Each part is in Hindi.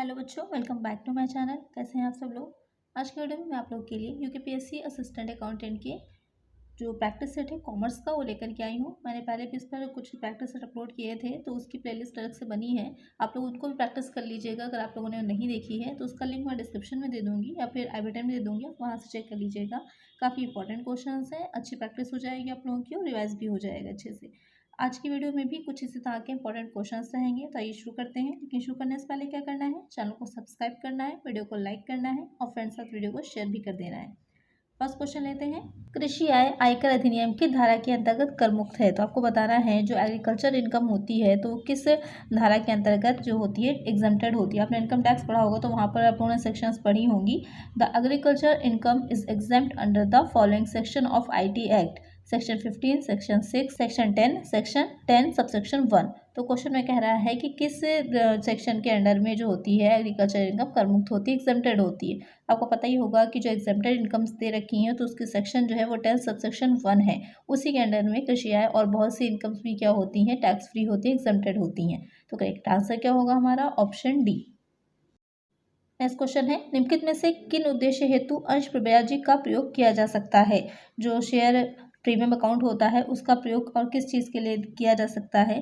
हेलो बच्चों, welcome back to my channel. कैसे हैं आप सब लोग। आज के वीडियो में मैं आप लोग के लिए यूकेपीएससी असिस्टेंट अकाउंटेंट के जो प्रैक्टिस सेट है कॉमर्स का वो लेकर के आई हूँ। मैंने पहले भी इस पर कुछ प्रैक्टिस सेट अपलोड किए थे, तो उसकी प्लेलिस्ट अलग से बनी है। आप लोग उनको भी प्रैक्टिस कर लीजिएगा। अगर आप लोगों ने नहीं देखी है तो उसका लिंक मैं डिस्क्रिप्शन में दे दूँगी या फिर आई बटन में दे दूँगी, आप वहाँ से चेक कर लीजिएगा। काफ़ी इंपॉर्टेंट क्वेश्चन हैं, अच्छी प्रैक्टिस हो जाएगी आप लोगों की और रिवाइज भी हो जाएगा अच्छे से। आज की वीडियो में भी कुछ इसी तरह के इंपॉर्टेंट क्वेश्चंस रहेंगे, तो आइए शुरू करते हैं। लेकिन शुरू करने से पहले क्या करना है, चैनल को सब्सक्राइब करना है, वीडियो को लाइक करना है और फ्रेंड्स के साथ वीडियो को शेयर भी कर देना है। फर्स्ट क्वेश्चन लेते हैं। कृषि आय आयकर अधिनियम की धारा के अंतर्गत कर मुक्त है। तो आपको बताना है जो एग्रीकल्चर इनकम होती है तो किस धारा के अंतर्गत जो होती है एग्जम्प्टेड होती है। आपने इनकम टैक्स पढ़ा होगा तो वहाँ पर आप लोगों ने सेक्शंस पढ़ी होंगी। The agriculture income is exempt under the following section of IT act, section 15, section 6, section 10, section 10 subsection 1। तो क्वेश्चन में कह रहा है कि किस सेक्शन के अंडर में जो होती है एग्रीकल्चर इनकम कर मुक्त होती है, एग्जेम्प्टेड होती है। आपको पता ही होगा कि जो एग्जेम्प्टेड इनकम्स दे रखी हैं तो उसकी सेक्शन जो है वो 10 सबसेक्शन 1 है। उसी के अंडर में कृषि आय और बहुत सी इनकम्स भी क्या होती हैं, टैक्स फ्री होती हैं, एग्जेम्प्टेड होती हैं। तो करेक्ट आंसर क्या होगा हमारा, ऑप्शन डी। नेक्स्ट क्वेश्चन है, निम्नलिखित में से किन उद्देश्य हेतु अंश ब्याजी का प्रयोग किया जा सकता है। जो शेयर प्रीमियम अकाउंट होता है उसका प्रयोग और किस चीज़ के लिए किया जा सकता है।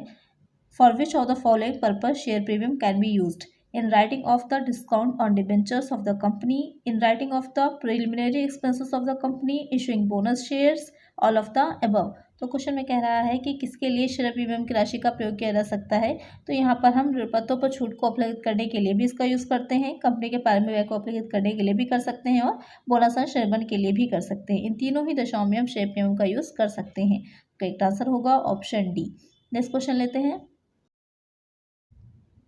For which of the following purpose share premium can be used. In writing of the discount on debentures of the company, in writing of the preliminary expenses of the company, issuing bonus shares, all of the above। तो क्वेश्चन में कह रहा है कि किसके लिए शेयर प्रीमियम की राशि का प्रयोग किया जा सकता है। तो यहाँ पर हम ऋणपत्रों पर छूट को अप्लाई करने के लिए भी इसका यूज़ करते हैं, कंपनी के प्रारंभिक व्यय को अप्लाई करने के लिए भी कर सकते हैं और बोनस और शेयरबन के लिए भी कर सकते हैं। इन तीनों ही दशाओं में हम शेयर प्रीमियम का यूज़ कर सकते हैं। करेक्ट आंसर होगा ऑप्शन डी। नेक्स्ट क्वेश्चन लेते हैं।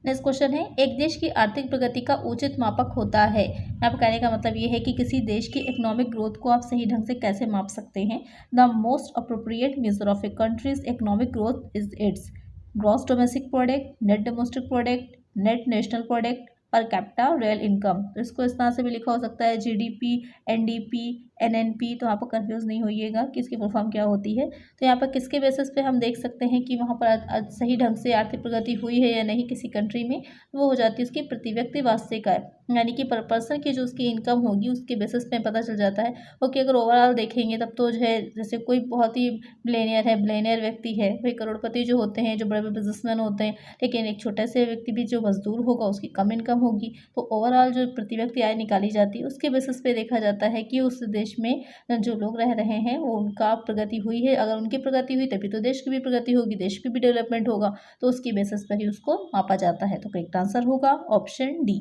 नेक्स्ट क्वेश्चन है, एक देश की आर्थिक प्रगति का उचित मापक होता है। यहाँ पर कहने का मतलब ये है कि किसी देश की इकोनॉमिक ग्रोथ को आप सही ढंग से कैसे माप सकते हैं। The most appropriate measure of A countries economic growth is it's gross domestic product, net domestic product, net national product, per capita real income. तो इसको इस तरह से भी लिखा हो सकता है GDP, NDP, NNP। तो यहाँ पर कंफ्यूज नहीं होइएगा कि इसकी फुल फॉर्म क्या होती है। तो यहाँ पर किसके बेसिस पे हम देख सकते हैं कि वहाँ पर सही ढंग से आर्थिक प्रगति हुई है या नहीं किसी कंट्री में, वो हो जाती है उसकी प्रति व्यक्ति वार्षिक आय, यानी कि पर पर्सन की जो उसकी इनकम होगी उसके बेसिस पे पता चल जाता है। ओके, अगर ओवरऑल देखेंगे तब तो जो है जैसे कोई बहुत ही बिलियनियर है, बिलियनियर व्यक्ति है, कोई करोड़पति जो होते हैं, जो बड़े बड़े बिजनेसमैन होते हैं, लेकिन एक छोटे से व्यक्ति भी जो मजदूर होगा उसकी कम इनकम होगी। तो ओवरऑल जो प्रति व्यक्ति आय निकाली जाती है उसके बेसिस पे देखा जाता है कि उस देश में जो लोग रह रहे हैं वो उनका प्रगति हुई है। अगर उनकी प्रगति हुई तभी तो देश की भी प्रगति होगी, देश की भी डेवलपमेंट होगा। तो उसकी बेसिस पर ही उसको मापा जाता है। तो करेक्ट आंसर होगा ऑप्शन डी।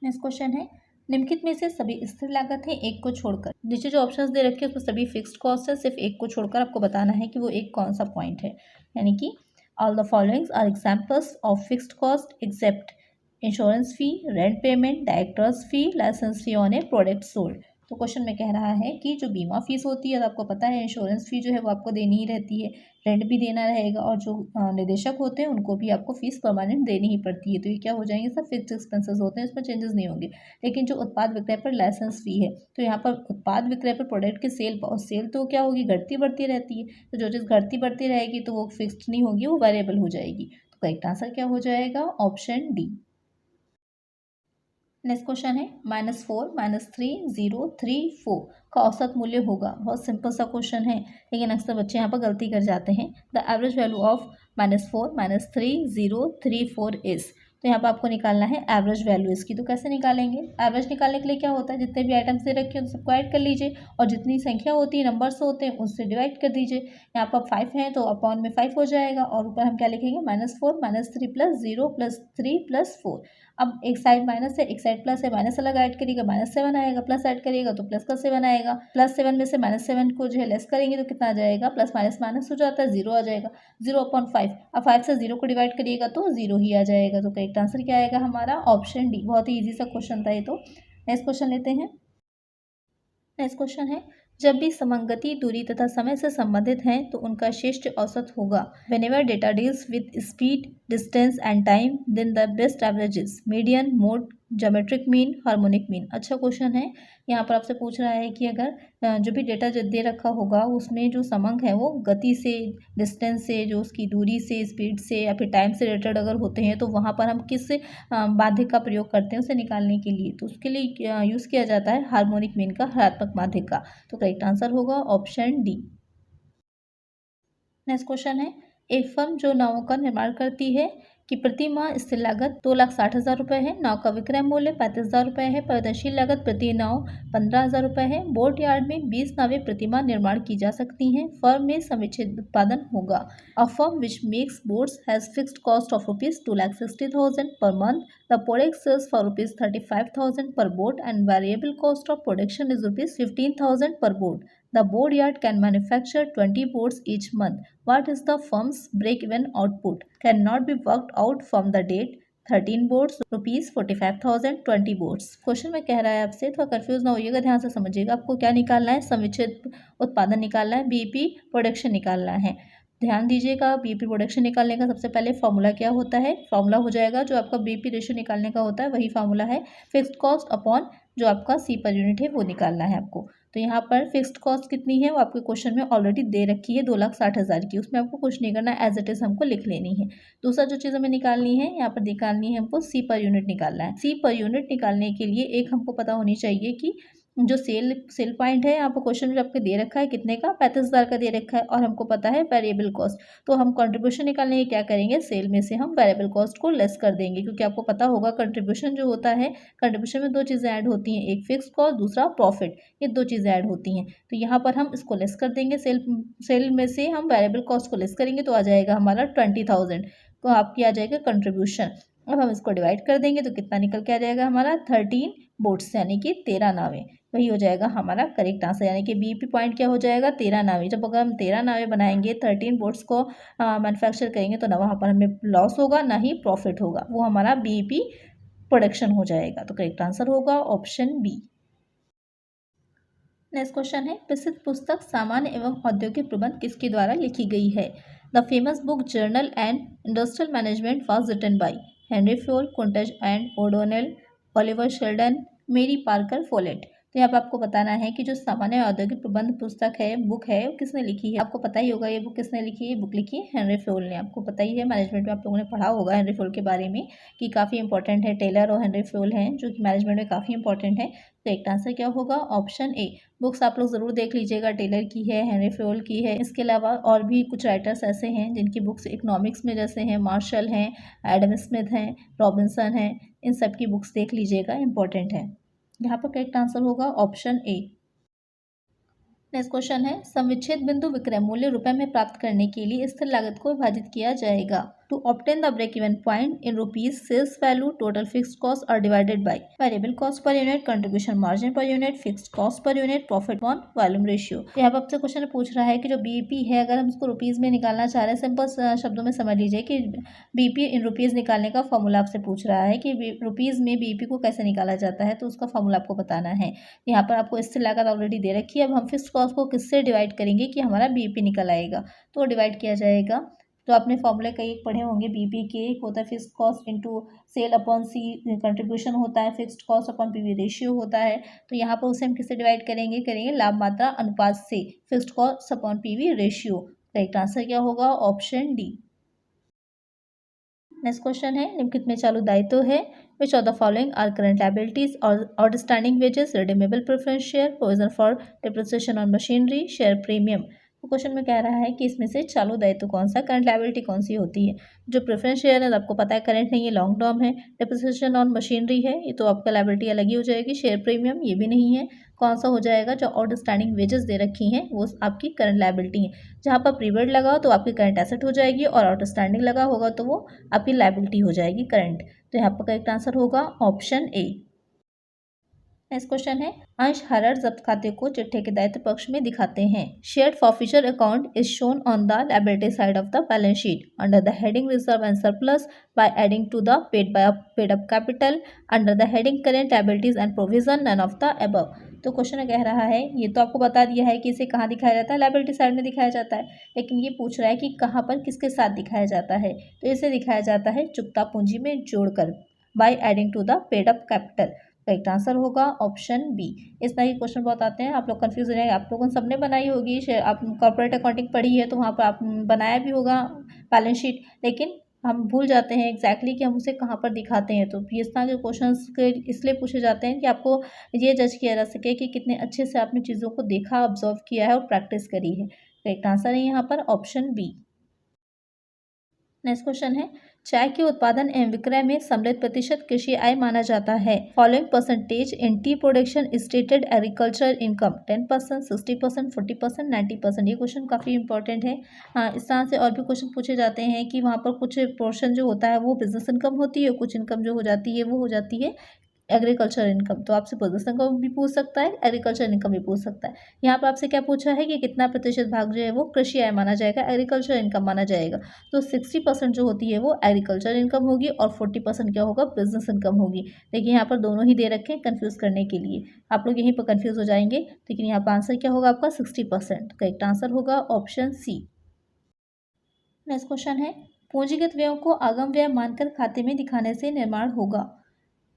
नेक्स्ट क्वेश्चन है, निम्नलिखित में से सभी स्थिर लागत है एक को छोड़कर। नीचे जो ऑप्शंस दे रखे हैं उसमें सभी फिक्स्ड कॉस्ट है, सिर्फ एक को छोड़कर आपको बताना है कि वो एक कौन सा पॉइंट है। यानी कि all the followings are examples of fixed cost except insurance fee, rent payment, directors fee, licence fee on a product sold. तो क्वेश्चन में कह रहा है कि जो बीमा फीस होती है तो आपको पता है इंश्योरेंस फी जो है वो आपको देनी ही रहती है, रेंट भी देना रहेगा और जो निदेशक होते हैं उनको भी आपको फीस परमानेंट देनी ही पड़ती है। तो ये क्या हो जाएंगे, सब फिक्स एक्सपेंसेस होते हैं, इसमें चेंजेस नहीं होंगे। लेकिन जो उत्पाद विक्रय पर लाइसेंस फी है, तो यहाँ पर उत्पाद विक्रय पर प्रोडक्ट की सेल, और सेल तो क्या होगी, घटती बढ़ती रहती है। तो जो चीज़ घटती बढ़ती रहेगी तो वो फिक्स्ड नहीं होगी, वो वेरिएबल हो जाएगी। तो करेक्ट आंसर क्या हो जाएगा, ऑप्शन डी। नेक्स्ट क्वेश्चन है, -4, -3, 0, 3, 4 का औसत मूल्य होगा। बहुत सिंपल सा क्वेश्चन है, लेकिन अक्सर बच्चे यहाँ पर गलती कर जाते हैं। The average value of -4, -3, 0, 3, 4 is. तो यहाँ पर आपको निकालना है एवरेज वैल्यू इसकी। तो कैसे निकालेंगे, एवरेज निकालने के लिए क्या होता है, जितने भी आइटम्स दे रखे हैं तो सबको ऐड कर लीजिए और जितनी संख्या होती है, नंबर्स होते हैं, उससे डिवाइड कर दीजिए। यहाँ पर 5 है तो अपॉन में 5 हो जाएगा और ऊपर हम क्या लिखेंगे, -4, -3 + 0 + 3 + 4। अब एक साइड माइनस है, एक साइड प्लस है, माइनस अलग ऐड करिएगा, -7 आएगा, प्लस ऐड करिएगा तो प्लस का 7 आएगा। +7 में से -7 को जो है लेस करेंगे तो कितना आ जाएगा, प्लस माइनस माइनस हो जाता है, 0 आ जाएगा, 0/5। अब 5 से 0 को डिवाइड करिएगा तो 0 ही आ जाएगा। तो करेक्ट आंसर क्या आएगा हमारा, ऑप्शन डी। बहुत ही ईजी सा क्वेश्चन था ये। तो नेक्स्ट क्वेश्चन लेते हैं। नेक्स्ट क्वेश्चन है, जब भी समंगति दूरी तथा समय से संबंधित हैं तो उनका श्रेष्ठ औसत होगा। Whenever data deals with speed, distance and time, then the best average is median, mode, geometric mean, harmonic mean. अच्छा क्वेश्चन है। यहाँ पर आपसे पूछ रहा है कि अगर जो भी डेटा जो दे रखा होगा उसमें जो समंक है वो गति से, डिस्टेंस से, जो उसकी दूरी से, स्पीड से या फिर टाइम से रिलेटेड अगर होते हैं तो वहाँ पर हम किस माध्यक का प्रयोग करते हैं उसे निकालने के लिए। तो उसके लिए यूज़ किया जाता है हार्मोनिक मीन का, हरात्मक माध्यक का। तो करेक्ट आंसर होगा ऑप्शन डी। नेक्स्ट क्वेश्चन है, एक फर्म जो नावों का निर्माण करती है कि प्रति माह स्थिर लागत 2,60,000 रुपये है, नाव का विक्रय मूल्य 35,000 रुपये है, परिवर्तनशील लागत प्रति नाव 15,000 रुपये है, बोट यार्ड में 20 नावें प्रति माह निर्माण की जा सकती हैं, फर्म में समुचित उत्पादन होगा। A firm which makes boats has fixed cost of ₹2,60,000 per month. The product sells for ₹35,000 per boat and variable cost of production is ₹15,000 per boat. The boat yard can manufacture 20 boats each month. What is the firm's break-even output? Cannot be worked out from the date. 13 boats, ₹45,000, 20 boats. Question में कह रहा है आपसे, थोड़ा कंफ्यूज ना होइएगा, ध्यान से समझिएगा। आपको क्या निकालना है? समुचित उत्पादन निकालना है, बीईपी प्रोडक्शन निकालना है। ध्यान दीजिएगा, बीईपी प्रोडक्शन निकालने का सबसे पहले फॉर्मूला क्या होता है? फॉर्मूला हो जाएगा जो आपका बीईपी रेशियो निकालने का होता है, वही फॉर्मूला है फिक्स्ड कॉस्ट अपॉन जो आपका सी पर यूनिट है वो निकालना है आपको। तो यहाँ पर फिक्स्ड कॉस्ट कितनी है वो आपके क्वेश्चन में ऑलरेडी दे रखी है, 2,60,000 की। उसमें आपको कुछ नहीं करना, एज इट इज हमको लिख लेनी है। दूसरा जो चीज़ हमें निकालनी है, यहाँ पर निकालनी है हमको सी पर यूनिट निकालना है। सी पर यूनिट निकालने के लिए एक हमको पता होनी चाहिए कि जो सेल पॉइंट है यहाँ पर क्वेश्चन में आपके दे रखा है कितने का, 35,000 का दे रखा है, और हमको पता है वेरिएबल कॉस्ट। तो हम कंट्रीब्यूशन निकालने के क्या करेंगे, सेल में से हम वेरिएबल कॉस्ट को लेस कर देंगे, क्योंकि आपको पता होगा कंट्रीब्यूशन जो होता है, कंट्रीब्यूशन में दो चीज़ें ऐड होती हैं, एक फिक्स कॉस्ट, दूसरा प्रॉफिट। ये दो चीज़ें ऐड होती हैं। तो यहाँ पर हम इसको लेस कर देंगे, सेल में से हम वेरिएबल कॉस्ट को लेस करेंगे तो आ जाएगा हमारा 20,000। तो आपकी आ जाएगा कंट्रीब्यूशन। अब हम इसको डिवाइड कर देंगे तो कितना निकल के आ जाएगा हमारा 13 बोट्स, यानी कि 13 नावें। वही हो जाएगा हमारा करेक्ट आंसर, यानी कि बीईपी पॉइंट क्या हो जाएगा, 13 नावें। जब अगर हम 13 नावें बनाएंगे, 13 बोट्स को मैन्युफैक्चर करेंगे तो ना वहाँ पर हमें लॉस होगा ना ही प्रॉफिट होगा, वो हमारा बीईपी प्रोडक्शन हो जाएगा। तो करेक्ट आंसर होगा ऑप्शन बी। नेक्स्ट क्वेश्चन है, प्रसिद्ध पुस्तक सामान्य एवं औद्योगिक प्रबंध किसके द्वारा लिखी गई है? The famous book general and industrial management was written by Henri Fayol, Koontz and O'Donnell, Oliver Sheldon, Mary Parker Follett. तो यहाँ पर आपको बताना है कि जो सामान्य औद्योगिक प्रबंध पुस्तक है, बुक है, वो किसने लिखी है। आपको पता ही होगा ये बुक किसने लिखी है। बुक लिखी है हेनरी फ्योल ने। आपको पता ही है, मैनेजमेंट में आप लोगों ने पढ़ा होगा हेनरी फ्योल के बारे में कि काफ़ी इंपॉर्टेंट है। टेलर और हेनरी फ्योल हैं जो कि मैनेजमेंट में काफ़ी इंपॉर्टेंट है। तो एक आंसर क्या होगा, ऑप्शन ए। बुक्स आप लोग ज़रूर देख लीजिएगा, टेलर की है, हेनरी फ्योल की है। इसके अलावा और भी कुछ राइटर्स ऐसे हैं जिनकी बुक्स इकोनॉमिक्स में जैसे हैं, मार्शल हैं, एडम स्मिथ हैं, रॉबिन्सन हैं, इन सब की बुक्स देख लीजिएगा, इंपॉर्टेंट है। यहाँ पर करेक्ट आंसर होगा ऑप्शन ए। नेक्स्ट क्वेश्चन है, समुच्चयित बिंदु विक्रय मूल्य रुपए में प्राप्त करने के लिए स्थिर लागत को विभाजित किया जाएगा। To obtain the break-even point in rupees, sales value, total fixed costs are divided by variable cost per unit, contribution margin per unit, fixed cost per unit, profit on volume ratio। यहाँ पर आपसे क्वेश्चन पूछ रहा है कि जो बीईपी है, अगर हम इसको रुपीज़ में निकालना चाह रहे हैं, सिंपल शब्दों में समझ लीजिए कि बीईपी इन रुपीज़ निकालने का फॉर्मूला आपसे पूछ रहा है कि रुपीज़ में बीईपी को कैसे निकाला जाता है, तो उसका फॉर्मूला आपको बताना है। यहाँ पर आपको स्थिर लागत ऑलरेडी दे रखी है। अब हम फिक्स्ड कॉस्ट को किससे डिवाइड करेंगे कि हमारा बीईपी निकल आएगा, तो डिवाइड किया जाएगा। तो आपने फॉर्मूले कई पढ़े होंगे बीपी के, होता है fixed cost into sale upon C, contribution होता है, fixed cost upon PV ratio होता है। तो यहाँ पर उसे हम किससे डिवाइड करेंगे लाभ मात्रा अनुपात से, fixed cost upon PV ratio. Correct answer क्या होगा, ऑप्शन डी। नेक्स्ट क्वेश्चन है, निम्नलिखित में चालू दायित्व है, which of the following are current liabilities और outstanding wages, redeemable preference share, provision for depreciation on machinery, share premium. तो क्वेश्चन में कह रहा है कि इसमें से चालू दायित्व कौन सा, करंट लायबिलिटी कौन सी होती है। जो प्रेफरेंस शेयर है आपको पता है करंट नहीं है, लॉन्ग टर्म है। डिप्रिसिएशन ऑन मशीनरी है, ये तो आपका लायबिलिटी अलग ही हो जाएगी। शेयर प्रीमियम ये भी नहीं है। कौन सा हो जाएगा, जो आउटस्टैंडिंग वेजेस दे रखी हैं वो आपकी करंट लायबिलिटी है। जहाँ पर प्रीपेड लगा हो तो आपकी करंट एसेट हो जाएगी, और आउटस्टैंडिंग लगा होगा तो वो आपकी लायबिलिटी हो जाएगी करंट। तो यहाँ पर करेक्ट आंसर होगा ऑप्शन ए। नेक्स्ट क्वेश्चन है, अंश हर जब्त खाते को चिट्ठे के दायित्व पक्ष में दिखाते हैं। Shared forfeiture account is shown on the liability side of the balance sheet under the heading reserve and surplus by adding to the paid up capital under the heading current liabilities and provision, none of the above. तो क्वेश्चन कह रहा है, ये तो आपको बता दिया है कि इसे कहाँ दिखाया जाता है, लायबिलिटी साइड में दिखाया जाता है, लेकिन ये पूछ रहा है कि कहाँ पर किसके साथ दिखाया जाता है। तो इसे दिखाया जाता है चुकता पूंजी में जोड़कर। By adding to the paid up capital. Correct answer होगा ऑप्शन बी। इस तरह के क्वेश्चन बहुत आते हैं, आप लोग कंफ्यूज हो जाएंगे। आप लोगों ने सबने बनाई होगी, आप कॉर्पोरेट अकाउंटिंग पढ़ी है तो वहाँ पर आप बनाया भी होगा बैलेंस शीट, लेकिन हम भूल जाते हैं एग्जैक्टली कि हम उसे कहाँ पर दिखाते हैं। तो इस तरह के क्वेश्चंस के इसलिए पूछे जाते हैं कि आपको ये जज किया जा सके कि कितने अच्छे से आपने चीज़ों को देखा, ऑब्जर्व किया है और प्रैक्टिस करी है। करेक्ट आंसर है यहाँ पर ऑप्शन बी। नेक्स्ट क्वेश्चन है, चाय के उत्पादन एवं विक्रय में सम्मिलित प्रतिशत कृषि आय माना जाता है। Following percentage in T production stated agriculture income 10%, 60%, 40%, 90%। ये क्वेश्चन काफ़ी इंपॉर्टेंट है। इस तरह से और भी क्वेश्चन पूछे जाते हैं कि वहाँ पर कुछ पोर्शन जो होता है वो बिजनेस इनकम होती है, कुछ इनकम जो हो जाती है वो हो जाती है एग्रीकल्चर इनकम। तो आपसे बिजनेस इनकम भी पूछ सकता है, एग्रीकल्चर इनकम भी पूछ सकता है। यहाँ पर आपसे क्या पूछा है कि कितना प्रतिशत भाग जो है वो कृषि आय माना जाएगा, एग्रीकल्चर इनकम माना जाएगा। तो 60% जो होती है वो एग्रीकल्चर इनकम होगी और 40% क्या होगा, बिजनेस इनकम होगी। देखिए यहाँ पर दोनों ही दे रखे हैं कन्फ्यूज़ करने के लिए, आप लोग यहीं पर कन्फ्यूज़ हो जाएंगे। लेकिन यहाँ पर आंसर क्या होगा आपका 60%। करेक्ट आंसर होगा ऑप्शन सी। नेक्स्ट क्वेश्चन है, पूंजीगत व्ययों को आगम व्यय मानकर खाते में दिखाने से निर्माण होगा।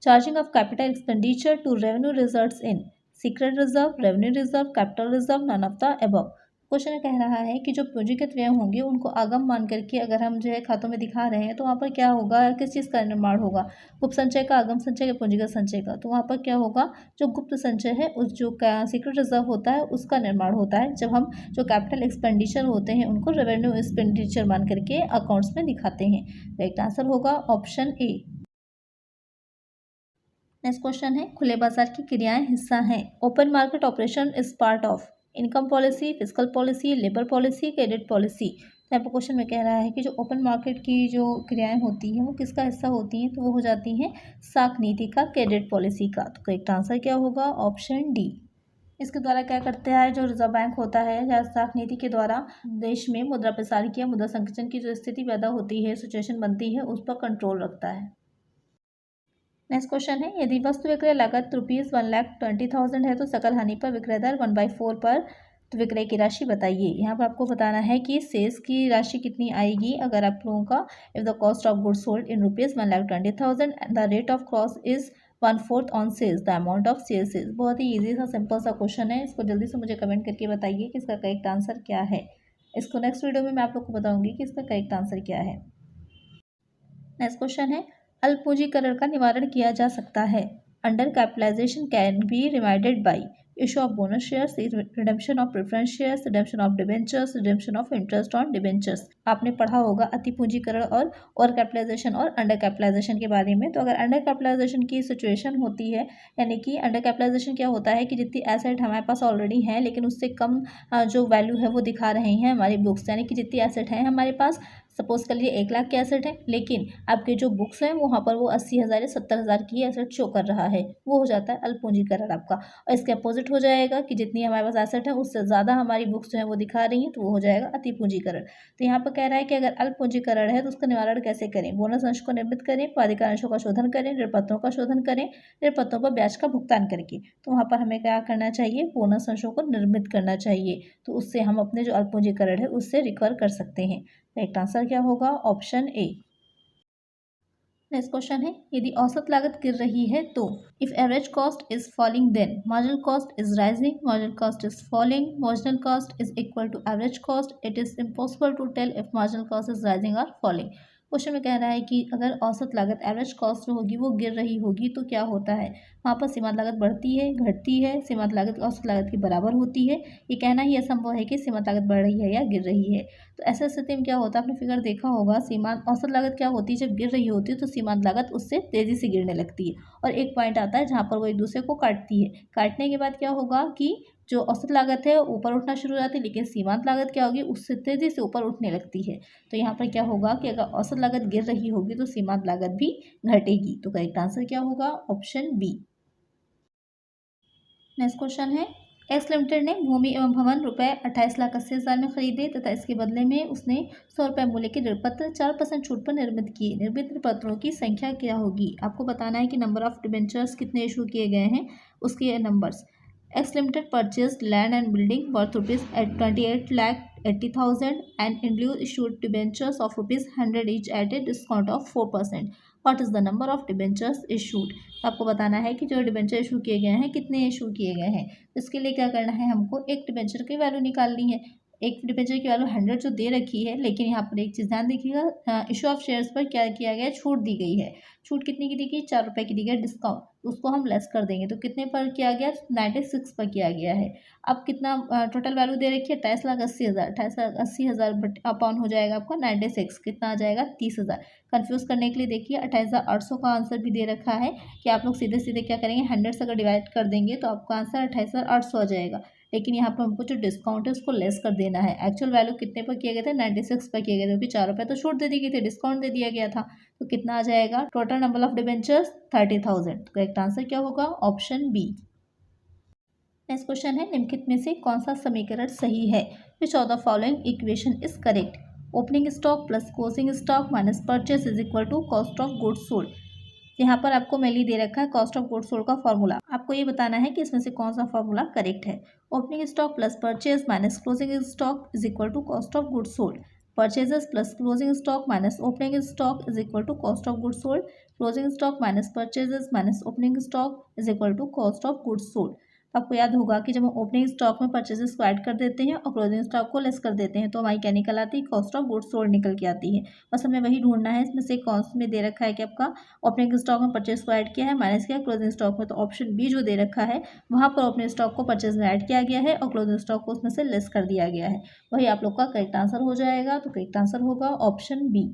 Charging of capital expenditure to revenue results in secret reserve, revenue reserve, capital reserve, none of the above. Question कह रहा है कि जो पूंजीगत व्यय होंगे उनको आगम मान करके अगर हम जो है खातों में दिखा रहे हैं तो वहाँ पर क्या होगा, किस चीज़ का निर्माण होगा, गुप्त संचय का, आगम संचय या पूंजीगत संचय का। तो वहाँ पर क्या होगा, जो गुप्त संचय है उस जो सीक्रेट रिजर्व होता है उसका निर्माण होता है जब हम जो कैपिटल एक्सपेंडिचर होते हैं उनको रेवेन्यू एक्सपेंडिचर मान करके अकाउंट्स में दिखाते हैं। राइट आंसर होगा ऑप्शन ए। नेक्स्ट क्वेश्चन है, खुले बाजार की क्रियाएं हिस्सा हैं। Open market operation is part of income policy, fiscal policy, labour policy, credit policy. तो यहाँ पर क्वेश्चन में कह रहा है कि जो ओपन मार्केट की जो क्रियाएं होती हैं वो किसका हिस्सा होती हैं, तो वो हो जाती हैं साख नीति का, क्रेडिट पॉलिसी का। तो करेक्ट आंसर क्या होगा, ऑप्शन डी। इसके द्वारा क्या करते हैं, जो रिजर्व बैंक होता है या साख नीति के द्वारा देश में मुद्रा प्रसार की, मुद्रा संकुचन की जो स्थिति पैदा होती है, सिचुएशन बनती है, उस पर कंट्रोल रखता है। नेक्स्ट क्वेश्चन है, यदि वस्तु विक्रय लागत ₹1,20,000 है तो सकल हानि पर विक्रय दर 1/4 पर तो विक्रय की राशि बताइए। यहाँ पर आपको बताना है कि सेल्स की राशि कितनी आएगी अगर आप लोगों का, if the cost of goods sold in ₹1,20,000 the rate of cross is 1/4 on sales, the amount of sales is. बहुत ही ईजी सा सिंपल सा क्वेश्चन है, इसको जल्दी से मुझे कमेंट करके बताइए कि इसका करेक्ट आंसर क्या है। इसको नेक्स्ट वीडियो में मैं आप लोग को बताऊंगी कि इसका करेक्ट आंसर क्या है। नेक्स्ट क्वेश्चन है, अल्प पूंजीकरण का निवारण किया जा सकता है। Undercapitalisation can be remedied by issue of bonus shares, redemption of preference shares, redemption of debentures, redemption of interest on debentures. आपने पढ़ा होगा अति पूंजीकरण और कैपिटलाइजेशन और अंडर कैपिटलाइजेशन के बारे में। तो अगर अंडर कैपिटलाइजेशन की सिचुएशन होती है, यानी कि अंडर कैपिटलाइजेशन क्या होता है कि जितनी एसेट हमारे पास ऑलरेडी हैं लेकिन उससे कम जो वैल्यू है वो दिखा रहे हैं हमारी बुक्स, यानी कि जितनी एसेट है हमारे पास, सपोज कर लीजिए 1 लाख की एसेट है लेकिन आपके जो बुक्स हैं वहाँ पर वो 80,000 या 70,000 की एसेट शो कर रहा है, वो हो जाता है अल्प पूंजीकरण आपका। और इसके अपोजिट हो जाएगा कि जितनी हमारे पास एसेट है उससे ज़्यादा हमारी बुक्स जो है वो दिखा रही हैं, तो वो हो जाएगा अति पूंजीकरण। तो यहाँ पर कह रहा है कि अगर अल्प पूंजीकरण है तो उसका निवारण कैसे करें, बोनस अंश को निर्मित करें, प्राधिकार अंशों का शोधन करें, ऋण पत्रों का शोधन करें, ऋण पत्रों पर ब्याज का भुगतान करके। तो वहाँ पर हमें क्या करना चाहिए, बोनस अंशों को निर्मित करना चाहिए, तो उससे हम अपने जो अल्प पूंजीकरण है उससे रिकवर कर सकते हैं। राइट आंसर क्या होगा, ऑप्शन ए। नेक्स्ट क्वेश्चन है, यदि औसत लागत गिर रही है तो if average cost is falling then marginal cost is rising, marginal cost is falling, marginal cost is equal to average cost, it is impossible to tell if marginal cost is rising और फॉलिंग। क्वेश्चन में कह रहा है कि अगर औसत लागत एवरेज कॉस्ट जो होगी वो गिर रही होगी तो क्या होता है, वहाँ पर सीमांत लागत बढ़ती है, घटती है, सीमांत लागत औसत लागत के बराबर होती है। ये कहना ही असंभव है कि सीमांत लागत बढ़ रही है या गिर रही है। तो ऐसे स्थिति में क्या होता है, आपने फिगर देखा होगा, सीमांत औसत लागत क्या होती है, जब गिर रही होती है तो सीमांत लागत उससे तेज़ी से गिरने लगती है और एक पॉइंट आता है जहाँ पर वो एक दूसरे को काटती है। काटने के बाद क्या होगा कि जो औसत लागत है ऊपर उठना शुरू हो जाती है, लेकिन सीमांत लागत क्या होगी, उससे तेज़ी से ऊपर उठने लगती है। तो यहाँ पर क्या होगा कि अगर औसत लागत गिर रही होगी तो सीमांत लागत भी घटेगी। तो करेक्ट आंसर क्या होगा, ऑप्शन बी। नेक्स्ट क्वेश्चन है, एक्स लिमिटेड ने भूमि एवं भवन ₹28,80,000 में खरीदे तथा इसके बदले में उसने ₹100 मूल्य के ऋण पत्र 4% छूट पर निर्मित किए। निर्मित ऋण पत्रों की संख्या क्या होगी। आपको बताना है कि नंबर ऑफ डिबेंचर्स कितने इशू किए गए हैं, उसके numbers. X limited purchase land and building worth ₹28,80,000 and in lieu issued debentures of ₹100 each at a discount of 4%. What is the number of debentures issued. तो आपको बताना है कि जो डिबेंचर इशू किए गए हैं कितने इशू किए गए हैं। इसके लिए क्या करना है, हमको एक डिबेंचर की वैल्यू निकालनी है। एक डिबेंचर की वैल्यू 100 जो दे रखी है, लेकिन यहाँ पर एक चीज़ ध्यान देखिएगा, इशू ऑफ शेयर्स पर क्या किया गया है, छूट दी गई है। छूट कितनी की दी गई, 4 रुपये की दी गई डिस्काउंट, उसको हम लेस कर देंगे तो कितने पर किया गया, 96 पर किया गया है। अब कितना टोटल वैल्यू दे रखी है, 28,80,000, 28,80,000 बट अपॉन हो जाएगा आपका 96, कितना आ जाएगा 30,000। कन्फ्यूज करने के लिए देखिए 28,800 का आंसर भी दे रखा है कि आप लोग सीधे सीधे क्या करेंगे, 100 से अगर डिवाइड कर देंगे तो आपका आंसर 28,800 आ जाएगा। लेकिन यहाँ पर हमको जो डिस्काउंट है उसको लेस कर देना है। एक्चुअल वैल्यू कितने पर किए गए थे, 96 पर किए गए थे, क्योंकि 4 रुपये तो छूट दे दी गई थी, डिस्काउंट दे दिया गया था। तो कितना आ जाएगा, टोटल नंबर ऑफ डिबेंचर्स 30,000। तो करेक्ट आंसर क्या होगा, ऑप्शन बी। नेक्स्ट क्वेश्चन है, निम्नलिखित में से कौन सा समीकरण सही है। Which of the following equation is correct. Opening stock plus closing stock minus purchase is equal to cost of goods sold. यहाँ पर आपको मेनली दे रखा है कॉस्ट ऑफ गुड्स सोल्ड का फॉर्मूला। आपको ये बताना है कि इसमें से कौन सा फॉर्मूला करेक्ट है। Opening stock plus purchase minus closing stock is equal to cost of goods sold. Purchases plus closing stock minus opening stock is equal to cost of goods sold. Closing stock minus purchases minus opening stock is equal to cost of goods sold. आपको याद होगा कि जब हम ओपनिंग स्टॉक में परचेजेस को ऐड कर देते हैं और क्लोजिंग स्टॉक को लेस कर देते हैं तो हमारी क्या निकल आती है, कॉस्ट ऑफ गुड्स सोल्ड निकल के आती है। बस हमें वही ढूंढना है। इसमें से कौन में दे रखा है कि आपका ओपनिंग स्टॉक में परचेज को ऐड किया है, माइनस किया क्लोजिंग स्टॉक में, तो ऑप्शन बी जो दे रखा है वहाँ पर ओपनिंग स्टॉक को परचेज में ऐड किया गया है और क्लोजिंग स्टॉक को उसमें से लेस कर दिया गया है। वही आप लोग का करेक्ट आंसर हो जाएगा। तो करेक्ट आंसर होगा ऑप्शन बी।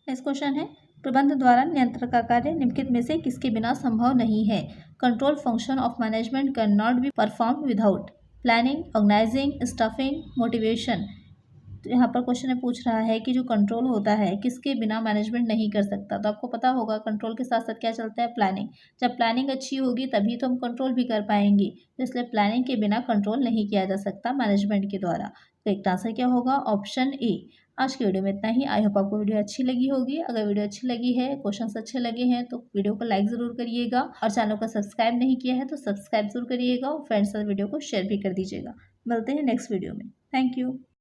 नेक्स्ट क्वेश्चन है, प्रबंध द्वारा नियंत्रण का कार्य निम्नलिखित में से किसके बिना संभव नहीं है। Control function of management can not be perform without planning, organising, staffing, motivation. तो यहाँ पर क्वेश्चन में पूछ रहा है कि जो कंट्रोल होता है किसके बिना मैनेजमेंट नहीं कर सकता। तो आपको पता होगा कंट्रोल के साथ साथ क्या चलता है, प्लानिंग। जब प्लानिंग अच्छी होगी तभी तो हम कंट्रोल भी कर पाएंगे। तो इसलिए प्लानिंग के बिना कंट्रोल नहीं किया जा सकता मैनेजमेंट के द्वारा। तो एक आंसर क्या होगा, ऑप्शन ए। आज की वीडियो में इतना ही। आई होप आपको वीडियो अच्छी लगी होगी। अगर वीडियो अच्छी लगी है, क्वेश्चंस अच्छे लगे हैं तो वीडियो को लाइक ज़रूर करिएगा और चैनल को सब्सक्राइब नहीं किया है तो सब्सक्राइब जरूर करिएगा और फ्रेंड्स से वीडियो को शेयर भी कर दीजिएगा। मिलते हैं नेक्स्ट वीडियो में। Thank you.